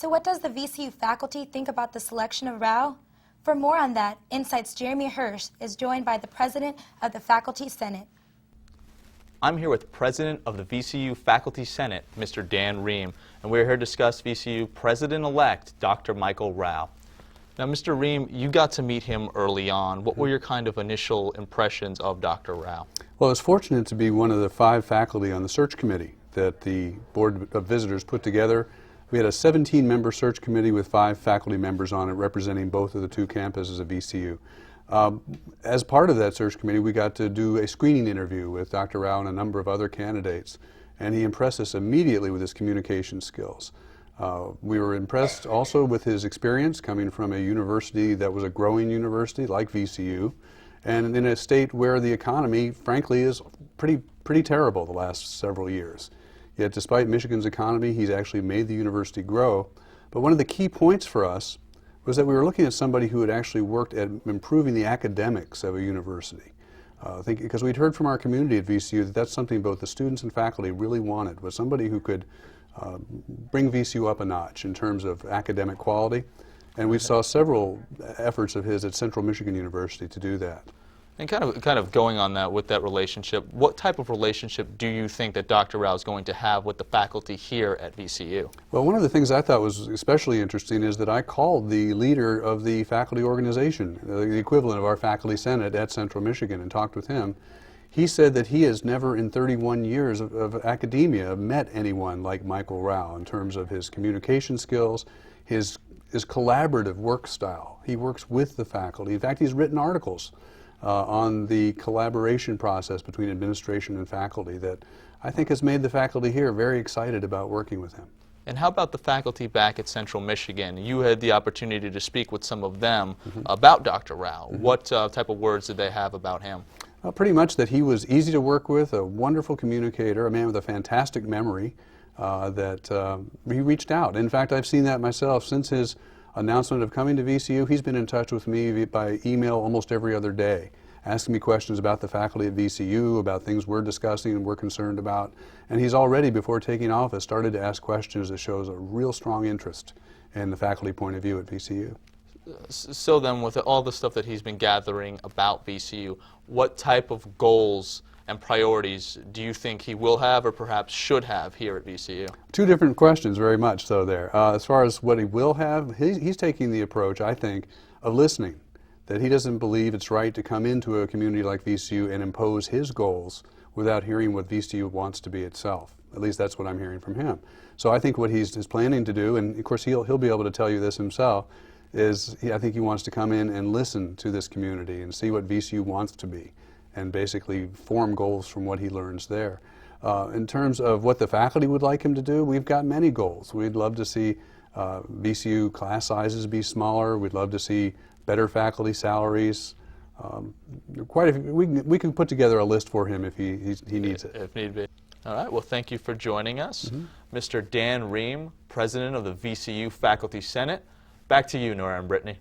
So what does the VCU faculty think about the selection of Rao? For more on that, Insight's Jeremy Hirsch is joined by the President of the Faculty Senate. I'm here with President of the VCU Faculty Senate, Mr. Dan Ream, and we're here to discuss VCU President-elect Dr. Michael Rao. Now, Mr. Ream, you got to meet him early on. What were your kind of initial impressions of Dr. Rao? Well, I was fortunate to be one of the 5 faculty on the search committee that the Board of Visitors put together. We had a 17-member search committee with 5 faculty members on it representing both of the 2 campuses of VCU. As part of that search committee, we got to do a screening interview with Dr. Rao and a number of other candidates, and he impressed us immediately with his communication skills. We were impressed also with his experience coming from a university that was a growing university like VCU, and in a state where the economy, frankly, is pretty terrible the last several years. Yet despite Michigan's economy, he's actually made the university grow. But one of the key points for us was that we were looking at somebody who had actually worked at improving the academics of a university. Because we'd heard from our community at VCU that that's something both the students and faculty really wanted, was somebody who could bring VCU up a notch in terms of academic quality. And we saw several efforts of his at Central Michigan University to do that. And kind of going on that with that relationship, what type of relationship do you think that Dr. Rao is going to have with the faculty here at VCU? Well, one of the things I thought was especially interesting is that I called the leader of the faculty organization, the equivalent of our faculty senate at Central Michigan, and talked with him. He said that he has never in 31 years of academia met anyone like Michael Rao in terms of his communication skills, his collaborative work style. He works with the faculty. In fact, he's written articles on the collaboration process between administration and faculty that I think has made the faculty here very excited about working with him. And how about the faculty back at Central Michigan? You had the opportunity to speak with some of them about Dr. Rao. What type of words did they have about him? Pretty much that he was easy to work with, a wonderful communicator, a man with a fantastic memory, that he reached out. In fact, I've seen that myself since his announcement of coming to VCU. He's been in touch with me by email almost every other day, asking me questions about the faculty at VCU, about things we're discussing and we're concerned about. And he's already, before taking office, started to ask questions that shows a real strong interest in the faculty point of view at VCU. So then, with all the stuff that he's been gathering about VCU, what type of goals and priorities do you think he will have or perhaps should have here at VCU? 2 different questions, very much so there. As far as what he will have, he's taking the approach, I think, of listening, that he doesn't believe it's right to come into a community like VCU and impose his goals without hearing what VCU wants to be itself. At least that's what I'm hearing from him. So I think what he's planning to do, and of course he'll be able to tell you this himself, is I think he wants to come in and listen to this community and see what VCU wants to be, and basically form goals from what he learns there. In terms of what the faculty would like him to do, we've got many goals. We'd love to see VCU class sizes be smaller. We'd love to see better faculty salaries. We can put together a list for him if he needs it. If need be. All right, well, thank you for joining us. Mr. Dan Ream, President of the VCU Faculty Senate. Back to you, Nora and Brittany.